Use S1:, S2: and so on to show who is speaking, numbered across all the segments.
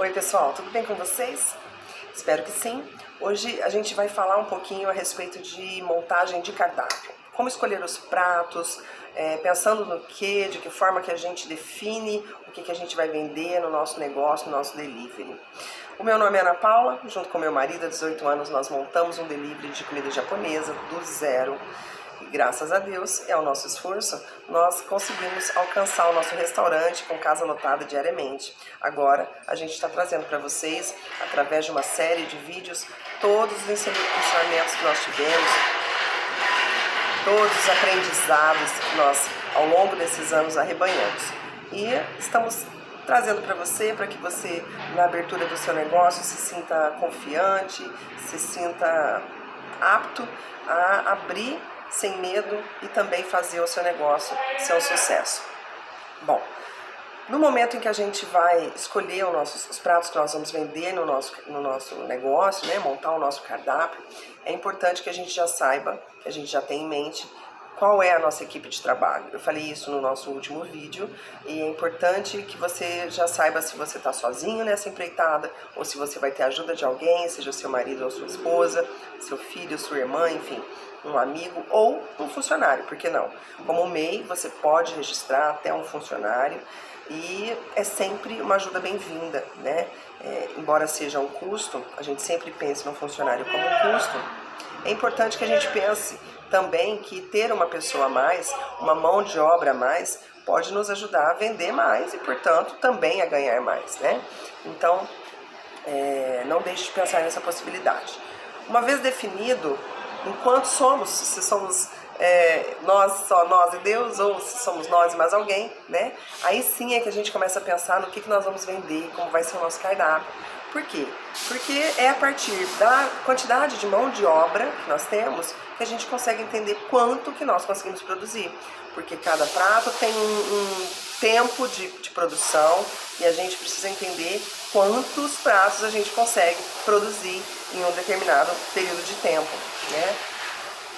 S1: Oi pessoal, tudo bem com vocês? Espero que sim. Hoje a gente vai falar um pouquinho a respeito de montagem de cardápio. Como escolher os pratos, pensando no que, de que forma que a gente define o que a gente vai vender no nosso negócio, no nosso delivery. O meu nome é Ana Paula, junto com meu marido, há 18 anos, nós montamos um delivery de comida japonesa do zero. E graças a Deus, é o nosso esforço, nós conseguimos alcançar o nosso restaurante com casa lotada diariamente. Agora, a gente está trazendo para vocês, através de uma série de vídeos, todos os ensinamentos que nós tivemos, todos os aprendizados que nós, ao longo desses anos, arrebanhamos. E estamos trazendo para você, para que você, na abertura do seu negócio, se sinta confiante, se sinta apto a abrir sem medo e também fazer o seu negócio ser um sucesso. Bom, no momento em que a gente vai escolher os pratos que nós vamos vender no nosso negócio, né, montar o nosso cardápio, é importante que a gente já saiba, que a gente já tenha em mente qual é a nossa equipe de trabalho. Eu falei isso no nosso último vídeo e é importante que você já saiba se você está sozinho nessa empreitada ou se você vai ter ajuda de alguém, seja seu marido ou sua esposa, seu filho, sua irmã, enfim, um amigo ou um funcionário, por que não? Como MEI, você pode registrar até um funcionário e é sempre uma ajuda bem-vinda, né? Embora seja um custo, a gente sempre pense no funcionário como um custo, é importante que a gente pense também que ter uma pessoa a mais, uma mão de obra a mais, pode nos ajudar a vender mais e, portanto, também a ganhar mais, né? Então, não deixe de pensar nessa possibilidade. Uma vez definido, enquanto somos, se somos só nós e Deus, ou se somos nós e mais alguém, né? Aí sim é que a gente começa a pensar no que nós vamos vender, como vai ser o nosso cardápio. Por quê? Porque é a partir da quantidade de mão de obra que nós temos que a gente consegue entender quanto que nós conseguimos produzir. Porque cada prato tem um tempo de produção e a gente precisa entender quantos pratos a gente consegue produzir em um determinado período de tempo, né?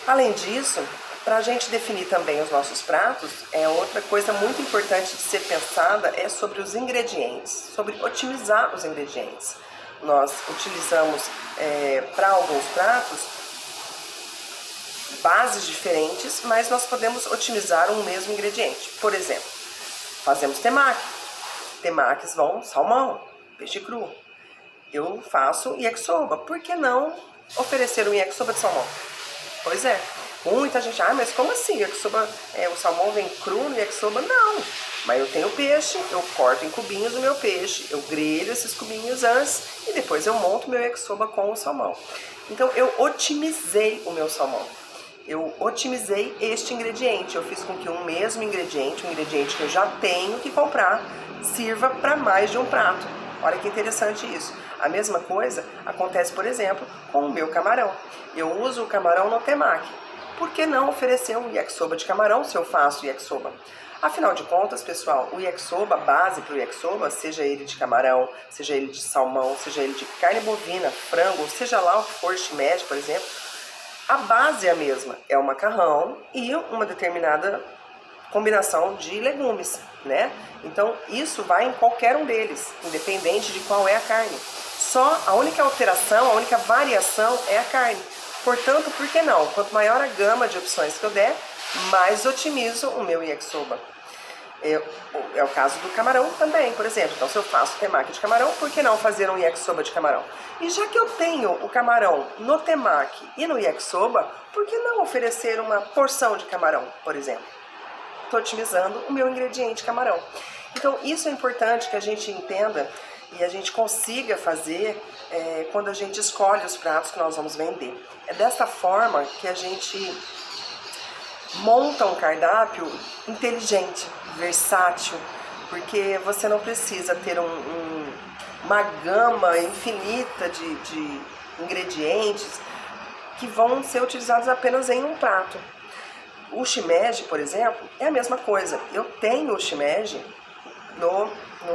S1: Além disso, para a gente definir também os nossos pratos, outra coisa muito importante de ser pensada é sobre os ingredientes, sobre otimizar os ingredientes. Nós utilizamos para alguns pratos bases diferentes, mas nós podemos otimizar um mesmo ingrediente. Por exemplo, fazemos temaki. Temakis vão salmão, peixe cru. Eu faço yakisoba. Por que não oferecer um yakisoba de salmão? Pois é. Muita gente, mas como assim? Yakisoba, o salmão vem cru no yakisoba? Não, mas eu tenho peixe, eu corto em cubinhos o meu peixe, eu grelho esses cubinhos antes e depois eu monto meu yakisoba com o salmão. Então eu otimizei o meu salmão, eu otimizei este ingrediente, eu fiz com que um mesmo ingrediente, um ingrediente que eu já tenho que comprar, sirva para mais de um prato. Olha que interessante isso. A mesma coisa acontece, por exemplo, com o meu camarão. Eu uso o camarão no temaki. Por que não oferecer um yakisoba de camarão se eu faço yakisoba? Afinal de contas, pessoal, o yakisoba, a base para o yakisoba, seja ele de camarão, seja ele de salmão, seja ele de carne bovina, frango, seja lá o que for, shimeji, por exemplo, a base é a mesma, é o macarrão e uma determinada combinação de legumes, né? Então, isso vai em qualquer um deles, independente de qual é a carne. Só a única alteração, a única variação é a carne. Portanto, por que não? Quanto maior a gama de opções que eu der, mais otimizo o meu yakisoba. É o caso do camarão também, por exemplo. Então, se eu faço temaki de camarão, por que não fazer um yakisoba de camarão? E já que eu tenho o camarão no temaki e no yakisoba, por que não oferecer uma porção de camarão, por exemplo? Estou otimizando o meu ingrediente camarão. Então, isso é importante que a gente entenda e a gente consiga fazer quando a gente escolhe os pratos que nós vamos vender. É dessa forma que a gente monta um cardápio inteligente, versátil, porque você não precisa ter uma gama infinita de ingredientes que vão ser utilizados apenas em um prato. O shimeji, por exemplo, é a mesma coisa. Eu tenho o shimeji no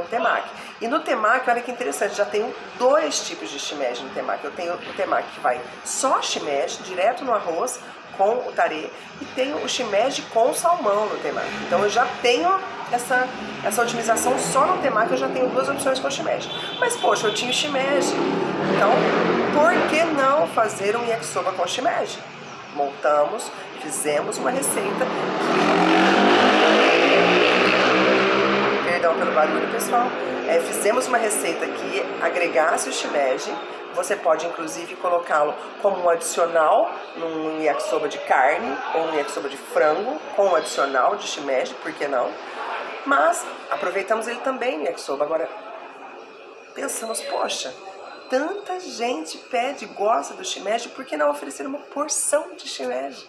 S1: temaki. E no temaki, olha que interessante, já tenho dois tipos de shimeji no temaki. Eu tenho o temaki que vai só shimeji, direto no arroz, com o tare, e tenho o shimeji com salmão no temaki. Então eu já tenho essa otimização só no temaki eu já tenho 2 opções com shimeji. Mas poxa, eu tinha o shimeji, então por que não fazer um yakisoba com shimeji? Montamos, fizemos uma receita que... Perdão pelo barulho, pessoal. Fizemos uma receita que agregasse o shimeji. Você pode inclusive colocá-lo como um adicional num yakisoba de carne ou num yakisoba de frango com um adicional de shimeji, por que não? Mas aproveitamos ele também no yakisoba. Agora pensamos, poxa, tanta gente pede, gosta do shimeji, por que não oferecer uma porção de shimeji?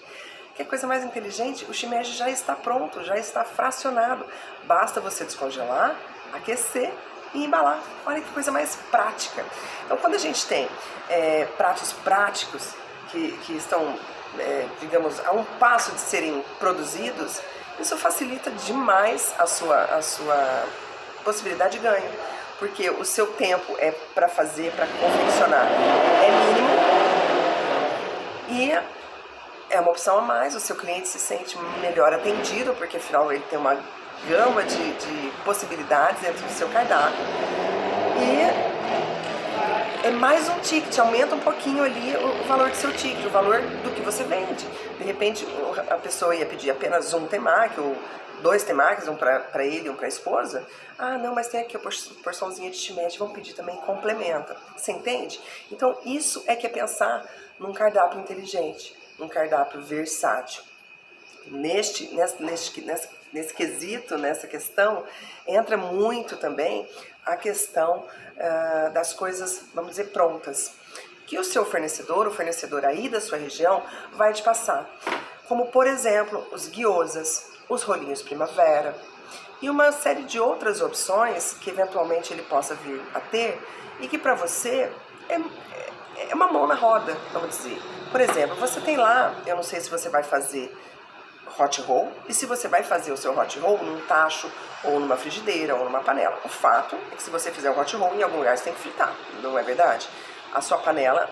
S1: Que coisa mais inteligente, o shimeji já está pronto, já está fracionado. Basta você descongelar, aquecer e embalar. Olha que coisa mais prática. Então, quando a gente tem pratos práticos que estão, digamos, a um passo de serem produzidos, isso facilita demais a sua possibilidade de ganho. Porque o seu tempo para fazer, para confeccionar, é mínimo e é uma opção a mais. O seu cliente se sente melhor atendido, porque afinal ele tem uma gama de possibilidades dentro do seu cardápio. E é mais um ticket, aumenta um pouquinho ali o valor do seu ticket, o valor do que você vende. De repente a pessoa ia pedir apenas um temaki, ou 2 temakis, um para ele e um para a esposa. Ah, não, mas tem aqui a porçãozinha de shimeji, vamos pedir também, complementa. Você entende? Então isso é que é pensar num cardápio inteligente, num cardápio versátil. Nesse quesito, nessa questão, entra muito também a questão das coisas, vamos dizer, prontas, que o seu fornecedor, o fornecedor aí da sua região, vai te passar. Como, por exemplo, os gyozas, os rolinhos primavera e uma série de outras opções que eventualmente ele possa vir a ter e que para você é uma mão na roda, vamos dizer. Por exemplo, você tem lá, eu não sei se você vai fazer hot roll, e se você vai fazer o seu hot roll num tacho, ou numa frigideira, ou numa panela. O fato é que se você fizer o hot roll, em algum lugar você tem que fritar, não é verdade? A sua panela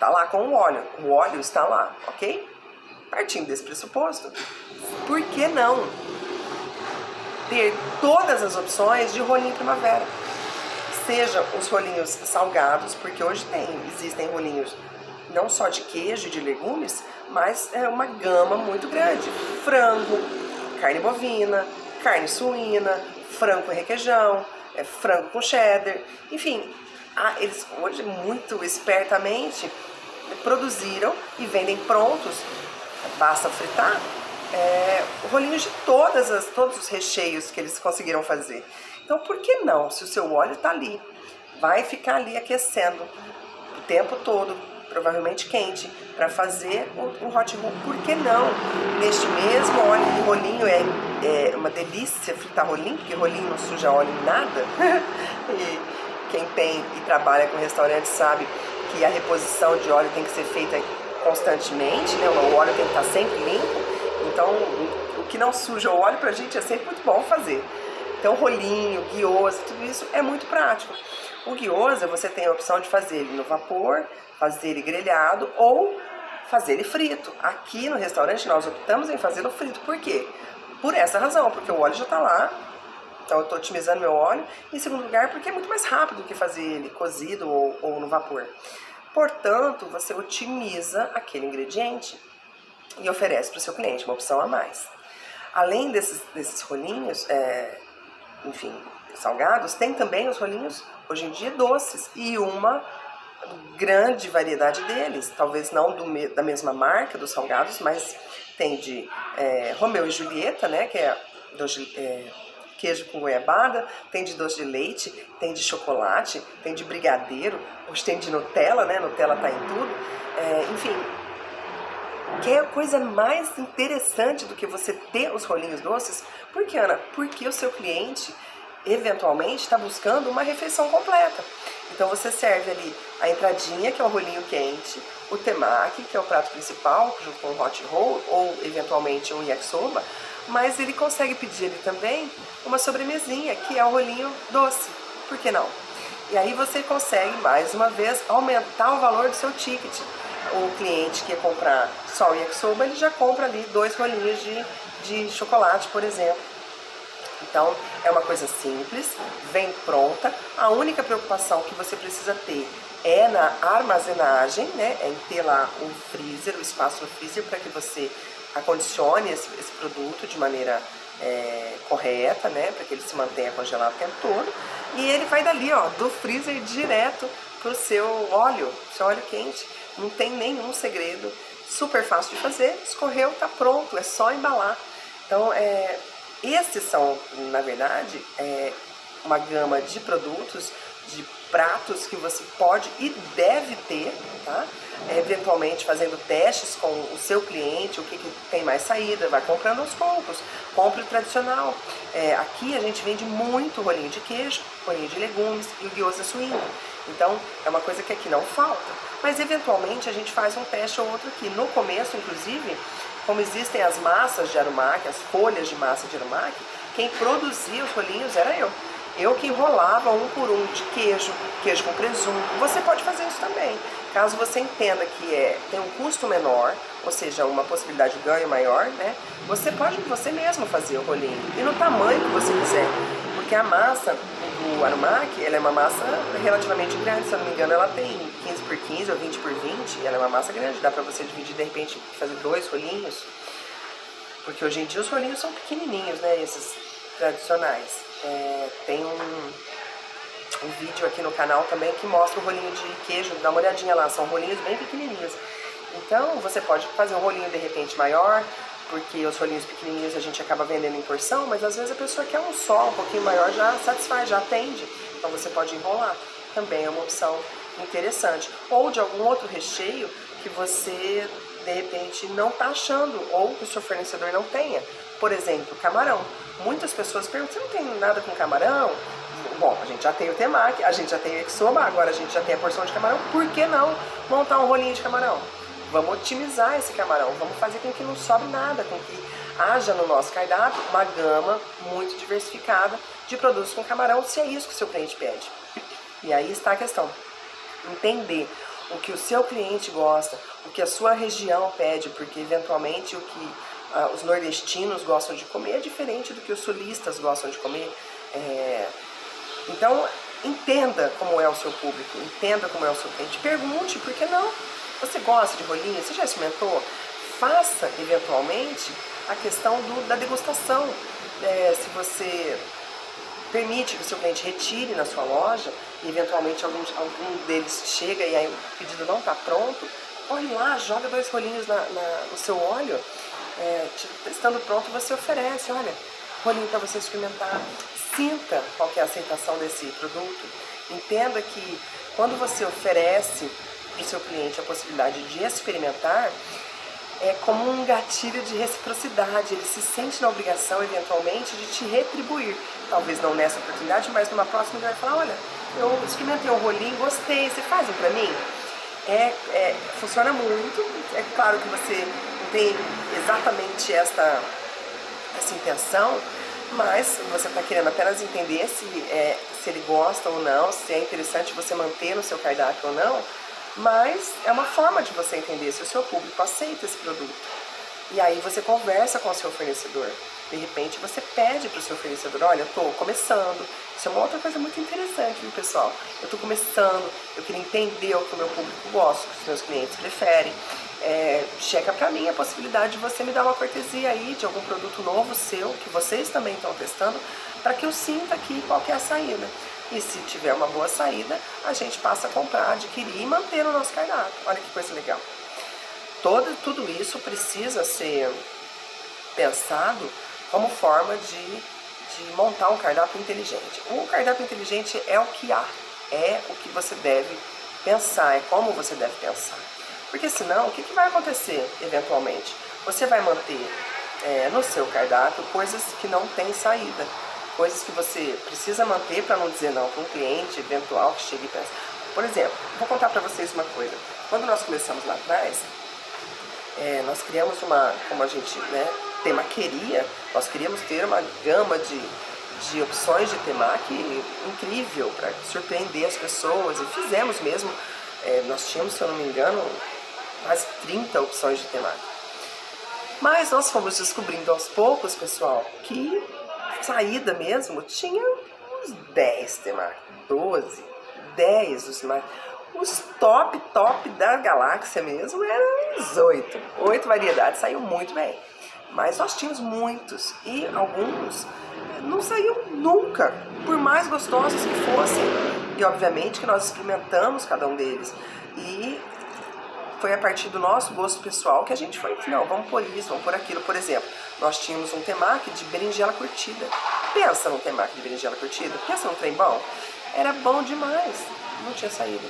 S1: tá lá com o óleo está lá, ok? Partindo desse pressuposto, por que não ter todas as opções de rolinho primavera? Seja os rolinhos salgados, porque hoje existem rolinhos não só de queijo e de legumes, mas é uma gama muito grande. Frango, carne bovina, carne suína, frango com requeijão, frango com cheddar, enfim, eles hoje muito espertamente produziram e vendem prontos, basta fritar, rolinhos de todos os recheios que eles conseguiram fazer. Então por que não, se o seu óleo está ali, vai ficar ali aquecendo o tempo todo, provavelmente quente, para fazer um hot roll, por que não? Neste mesmo óleo, o rolinho é uma delícia fritar rolinho, porque rolinho não suja óleo em nada. E quem tem e trabalha com restaurante sabe que a reposição de óleo tem que ser feita constantemente, né? O óleo tem que estar sempre limpo, então o que não suja o óleo pra gente é sempre muito bom fazer. Então rolinho, gyoza, tudo isso é muito prático. O gyoza você tem a opção de fazer ele no vapor, fazer ele grelhado ou fazer ele frito. Aqui no restaurante nós optamos em fazê-lo frito. Por quê? Por essa razão, porque o óleo já está lá, então eu estou otimizando meu óleo. Em segundo lugar, porque é muito mais rápido que fazer ele cozido ou no vapor. Portanto, você otimiza aquele ingrediente e oferece para o seu cliente uma opção a mais. Além desses rolinhos, enfim, salgados, tem também os rolinhos, hoje em dia, doces. E uma grande variedade deles, talvez não da mesma marca dos salgados, mas tem de Romeu e Julieta, né, que é queijo com goiabada, tem de doce de leite, tem de chocolate, tem de brigadeiro, hoje tem de Nutella, né, Nutella tá em tudo, enfim, que é coisa mais interessante do que você ter os rolinhos doces. Por que, Ana? Porque o seu cliente eventualmente está buscando uma refeição completa. Então você serve ali a entradinha, que é o rolinho quente, o temaki, que é o prato principal, junto com o hot roll, ou eventualmente um yakisoba, mas ele consegue pedir ali também uma sobremesinha, que é o rolinho doce. Por que não? E aí você consegue, mais uma vez, aumentar o valor do seu ticket. O cliente que quer comprar só o yakisoba, ele já compra ali 2 rolinhos de chocolate, por exemplo. Então, é uma coisa simples, vem pronta. A única preocupação que você precisa ter é na armazenagem, né? É em ter lá o freezer, o espaço no freezer para que você acondicione esse produto de maneira correta, né? Para que ele se mantenha congelado o tempo todo. E ele vai dali, ó, do freezer direto pro seu óleo quente. Não tem nenhum segredo, super fácil de fazer, escorreu, tá pronto, é só embalar. Então, esses são, na verdade, uma gama de produtos, de pratos que você pode e deve ter, tá? Eventualmente fazendo testes com o seu cliente, o que tem mais saída, vai comprando aos poucos, compre o tradicional. Aqui a gente vende muito rolinho de queijo, rolinho de legumes e o gyoza suíno. Então é uma coisa que aqui não falta, mas eventualmente a gente faz um teste ou outro aqui. No começo, inclusive, como existem as massas de arumaki, as folhas de massa de arumaki, quem produzia os rolinhos era eu. Eu que enrolava um por um de queijo com presunto. Você pode fazer isso também. Caso você entenda que tem um custo menor, ou seja, uma possibilidade de ganho maior, né? Você pode você mesmo fazer o rolinho. E no tamanho que você quiser. Porque a massa do arumaki, ela é uma massa relativamente grande. Se eu não me engano, ela tem 15 por 15 ou 20 por 20. Ela é uma massa grande. Dá pra você dividir, de repente, fazer 2 rolinhos. Porque hoje em dia os rolinhos são pequenininhos, né? Esses tradicionais. Tem um vídeo aqui no canal também que mostra o rolinho de queijo, dá uma olhadinha lá, são rolinhos bem pequenininhos. Então você pode fazer um rolinho de repente maior, porque os rolinhos pequenininhos a gente acaba vendendo em porção, mas às vezes a pessoa quer um só, um pouquinho maior, já satisfaz, já atende. Então você pode enrolar, também é uma opção interessante. Ou de algum outro recheio que você de repente não está achando, ou que o seu fornecedor não tenha. Por exemplo, camarão. Muitas pessoas perguntam, você não tem nada com camarão? Bom, a gente já tem o temaki, a gente já tem o yakisoba, agora a gente já tem a porção de camarão, por que não montar um rolinho de camarão? Vamos otimizar esse camarão, vamos fazer com que não sobre nada, com que haja no nosso cardápio uma gama muito diversificada de produtos com camarão, se é isso que o seu cliente pede. E aí está a questão, entender o que o seu cliente gosta, o que a sua região pede, porque eventualmente o que os nordestinos gostam de comer é diferente do que os sulistas gostam de comer. Então, entenda como é o seu público, entenda como é o seu cliente, pergunte, por que não? Você gosta de rolinho? Você já experimentou? Faça, eventualmente, a questão da degustação. Se você permite que o seu cliente retire na sua loja, e eventualmente algum deles chega e aí o pedido não está pronto, corre lá, joga 2 rolinhos no seu óleo, estando pronto você oferece, olha, rolinho para você experimentar. Sinta qual que é a aceitação desse produto. Entenda que quando você oferece para o seu cliente a possibilidade de experimentar, é como um gatilho de reciprocidade. Ele se sente na obrigação, eventualmente, de te retribuir. Talvez não nessa oportunidade, mas numa próxima ele vai falar, olha, eu experimentei um rolinho, gostei, você faz um para mim? Funciona muito. É claro que você não tem exatamente essa intenção, mas você está querendo apenas entender se ele gosta ou não, se é interessante você manter no seu cardápio ou não, mas é uma forma de você entender se o seu público aceita esse produto. E aí você conversa com o seu fornecedor. De repente você pede para o seu fornecedor, olha, eu estou começando. Isso é uma outra coisa muito interessante, viu, pessoal? Eu estou começando, eu queria entender o que o meu público gosta, o que os meus clientes preferem. Checa para mim a possibilidade de você me dar uma cortesia aí de algum produto novo seu, que vocês também estão testando, para que eu sinta aqui qual que é a saída. E se tiver uma boa saída, a gente passa a comprar, adquirir e manter o nosso cardápio. Olha que coisa legal. Tudo isso precisa ser pensado como forma de montar um cardápio inteligente. O cardápio inteligente é o que há, é o que você deve pensar, é como você deve pensar. Porque senão, o que vai acontecer eventualmente? Você vai manter no seu cardápio coisas que não têm saída, coisas que você precisa manter para não dizer não para um cliente eventual que chegue e pensa. Por exemplo, vou contar para vocês uma coisa. Quando nós começamos lá atrás, nós criamos como a gente temaqueria, nós queríamos ter uma gama de opções de temaki incrível para surpreender as pessoas, e fizemos mesmo. Nós tínhamos, se eu não me engano, quase 30 opções de temaki. Mas nós fomos descobrindo aos poucos, pessoal, que saída mesmo, tinha uns 10 temakis, 12, 10 os temakis. Os top da galáxia mesmo eram uns 8 variedades, saiu muito bem. Mas nós tínhamos muitos e alguns não saíam nunca, por mais gostosos que fossem. E obviamente que nós experimentamos cada um deles. E foi a partir do nosso gosto pessoal que a gente foi, não, vamos por isso, vamos por aquilo. Por exemplo, nós tínhamos um temaki de berinjela curtida. Pensa num temaki de berinjela curtida, pensa num trem bom. Era bom demais, não tinha saído.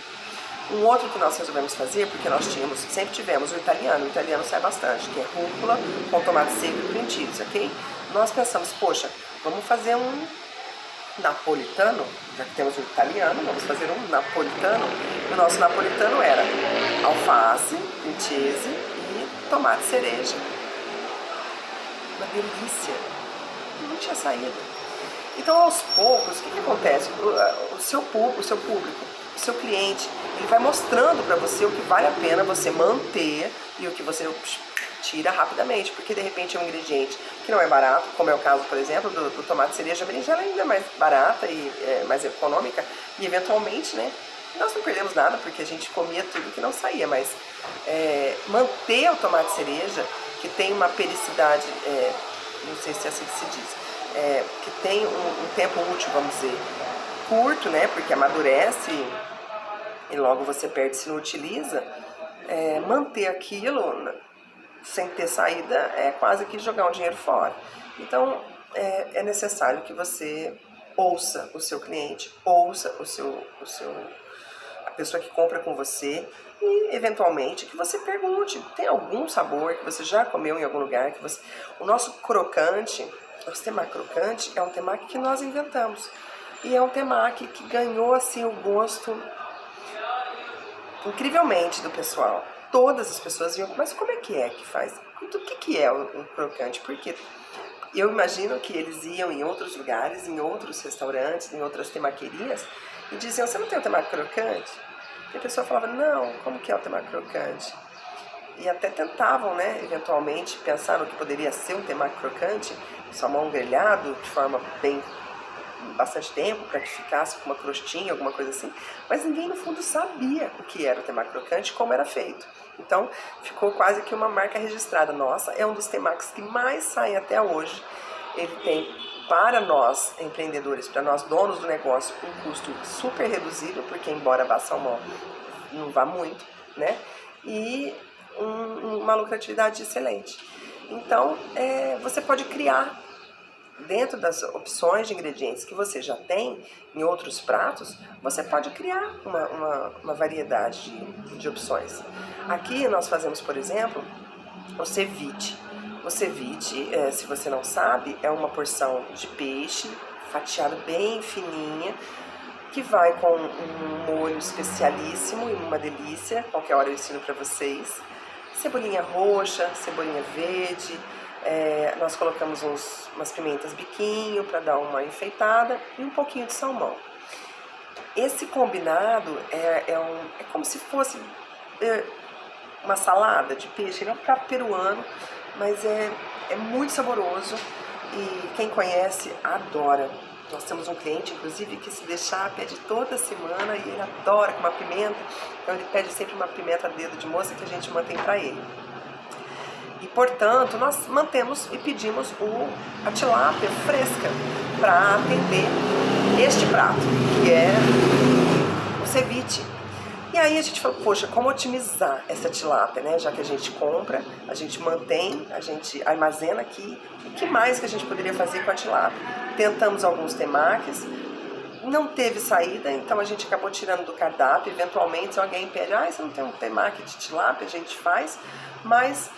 S1: Um outro que nós resolvemos fazer, porque nós sempre tivemos o italiano sai bastante, que é rúcula com tomate seco e cream cheese, ok? Nós pensamos, poxa, vamos fazer um napolitano, já que temos o italiano, vamos fazer um napolitano. E o nosso napolitano era alface, cream cheese e tomate cereja. Uma delícia, não tinha saído. Então, aos poucos, o que acontece? O seu público, o seu cliente, ele vai mostrando para você o que vale a pena você manter e o que você tira rapidamente, porque de repente é um ingrediente que não é barato, como é o caso, por exemplo, do tomate cereja. A berinjela ainda é mais barata e mais econômica, e eventualmente, né, nós não perdemos nada, porque a gente comia tudo que não saía, mas manter o tomate cereja, que tem uma periodicidade, não sei se é assim que se diz, que tem um tempo útil, vamos dizer, curto, né, porque amadurece e logo você perde se não utiliza, manter aquilo sem ter saída é quase que jogar um dinheiro fora. Então é necessário que você ouça o seu cliente, ouça a pessoa que compra com você e eventualmente que você pergunte, tem algum sabor que você já comeu em algum lugar que você... O nosso crocante, nosso temaki crocante é um temaki que nós inventamos. E é um temaki que ganhou assim o gosto incrivelmente do pessoal. Todas as pessoas viam, mas como é que faz? O que é um crocante? Porque eu imagino que eles iam em outros lugares, em outros restaurantes, em outras temaquerias e diziam, você não tem um temaki crocante? E a pessoa falava, não, como que é o temaki crocante? E até tentavam, né, eventualmente, pensar no que poderia ser um temaki crocante, salmão grelhado de forma bastante tempo, para que ficasse com uma crostinha, alguma coisa assim, mas ninguém no fundo sabia o que era o temaki crocante, como era feito. Então ficou quase que uma marca registrada. Nossa, é um dos temakis que mais saem até hoje. Ele tem, para nós empreendedores, para nós donos do negócio, um custo super reduzido, porque embora vá salmão, não vá muito, né? E uma lucratividade excelente. Então você pode criar, dentro das opções de ingredientes que você já tem em outros pratos, você pode criar uma variedade de opções. Aqui nós fazemos, por exemplo, o ceviche. O ceviche, se você não sabe, é uma porção de peixe fatiada bem fininha, que vai com um molho especialíssimo e uma delícia. Qualquer hora eu ensino para vocês. Cebolinha roxa, cebolinha verde, nós colocamos umas pimentas biquinho para dar uma enfeitada e um pouquinho de salmão. Esse combinado é como se fosse uma salada de peixe. Ele é um prato peruano, mas é muito saboroso e quem conhece adora. Nós temos um cliente, inclusive, que se deixar pede toda semana e ele adora com uma pimenta, então ele pede sempre uma pimenta a dedo de moça que a gente mantém para ele. E, portanto, nós mantemos e pedimos a tilápia fresca para atender este prato, que é o ceviche. E aí a gente falou, poxa, como otimizar essa tilápia, né? Já que a gente compra, a gente mantém, a gente armazena aqui. O que mais que a gente poderia fazer com a tilápia? Tentamos alguns temakis, não teve saída, então a gente acabou tirando do cardápio. Eventualmente, se alguém pede, você não tem um temaki de tilápia, a gente faz. Mas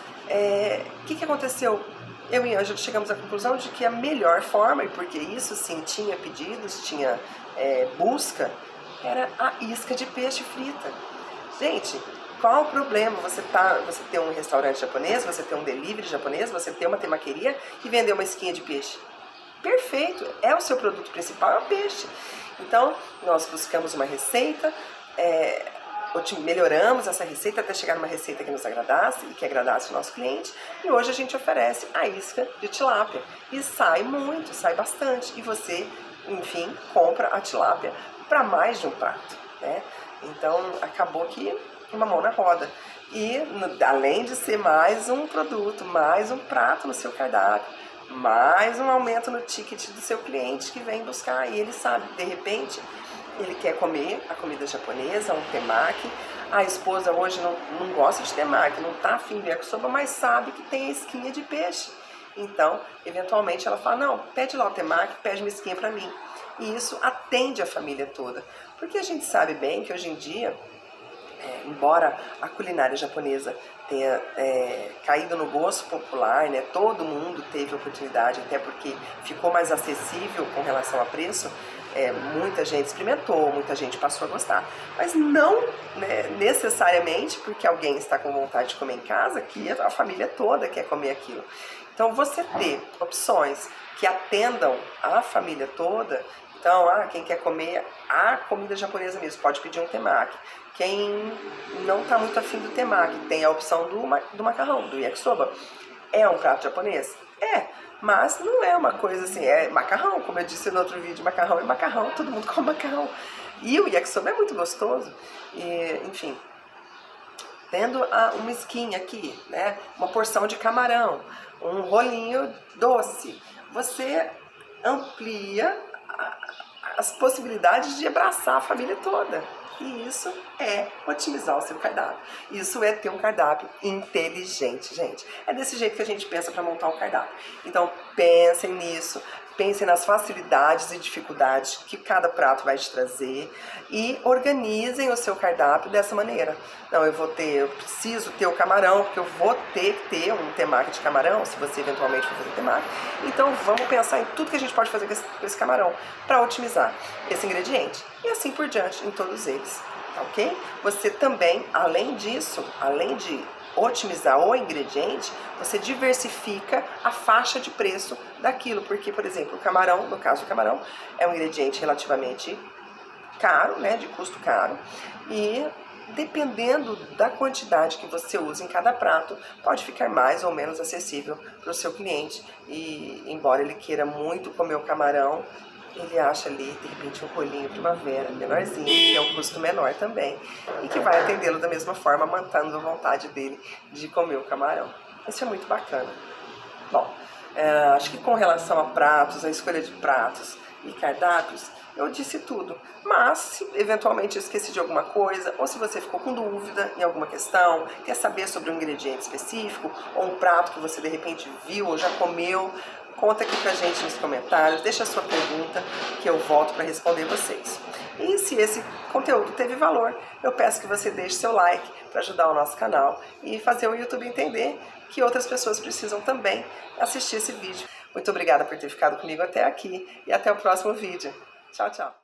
S1: o que aconteceu? Eu e Ângela chegamos à conclusão de que a melhor forma, e porque isso sim tinha pedidos, tinha busca, era a isca de peixe frita. Gente, qual o problema você ter um restaurante japonês, você ter um delivery japonês, você ter uma temaqueria e vender uma isquinha de peixe? Perfeito, é o seu produto principal, é o peixe. Então, nós buscamos uma receita, melhoramos essa receita até chegar numa receita que nos agradasse e que agradasse o nosso cliente. E hoje a gente oferece a isca de tilápia. E sai muito, sai bastante. E você, enfim, compra a tilápia para mais de um prato, né? Então acabou que uma mão na roda. E além de ser mais um produto, mais um prato no seu cardápio, mais um aumento no ticket do seu cliente que vem buscar. E ele sabe, de repente, ele quer comer a comida japonesa, um temaki. A esposa hoje não gosta de temaki, não tá afim de yakisoba, mas sabe que tem a esquinha de peixe. Então, eventualmente ela fala, não, pede lá o temaki, pede uma esquinha para mim. E isso atende a família toda. Porque a gente sabe bem que hoje em dia, embora a culinária japonesa tenha caído no gosto popular, né, todo mundo teve oportunidade, até porque ficou mais acessível com relação a preço, muita gente experimentou, muita gente passou a gostar. Mas não, né, necessariamente porque alguém está com vontade de comer em casa, que a família toda quer comer aquilo. Então você ter opções que atendam a família toda. Então, quem quer comer a comida japonesa mesmo, pode pedir um temaki. Quem não está muito afim do temaki, tem a opção do macarrão, do yakisoba. É um prato japonês? Mas não é uma coisa assim, é macarrão, como eu disse no outro vídeo, macarrão é macarrão, todo mundo come macarrão. E o yakisoba é muito gostoso, e, enfim. Tendo uma esquinha aqui, né, uma porção de camarão, um rolinho doce, você amplia as possibilidades de abraçar a família toda. E isso é otimizar o seu cardápio. Isso é ter um cardápio inteligente, gente. É desse jeito que a gente pensa para montar um cardápio. Então, pensem nisso. Pensem nas facilidades e dificuldades que cada prato vai te trazer e organizem o seu cardápio dessa maneira. Não, eu preciso ter o camarão, porque eu vou ter que ter um temaki de camarão, se você eventualmente for fazer temaki. Então vamos pensar em tudo que a gente pode fazer com esse camarão para otimizar esse ingrediente. E assim por diante em todos eles, ok? Você também, além disso, além de otimizar o ingrediente, você diversifica a faixa de preço daquilo, porque, por exemplo, o camarão, no caso do camarão, é um ingrediente relativamente caro, né, de custo caro, e dependendo da quantidade que você usa em cada prato, pode ficar mais ou menos acessível para o seu cliente, e embora ele queira muito comer o camarão, ele acha ali, de repente, um rolinho primavera menorzinho, que é um custo menor também, e que vai atendê-lo da mesma forma, mantendo a vontade dele de comer o camarão. Isso é muito bacana. Bom, acho que com relação a pratos, a escolha de pratos e cardápios, eu disse tudo. Mas, se eventualmente eu esqueci de alguma coisa, ou se você ficou com dúvida em alguma questão, quer saber sobre um ingrediente específico, ou um prato que você de repente viu ou já comeu, conta aqui pra gente nos comentários, deixa a sua pergunta que eu volto para responder vocês. E se esse conteúdo teve valor, eu peço que você deixe seu like para ajudar o nosso canal e fazer o YouTube entender que outras pessoas precisam também assistir esse vídeo. Muito obrigada por ter ficado comigo até aqui e até o próximo vídeo. Tchau, tchau!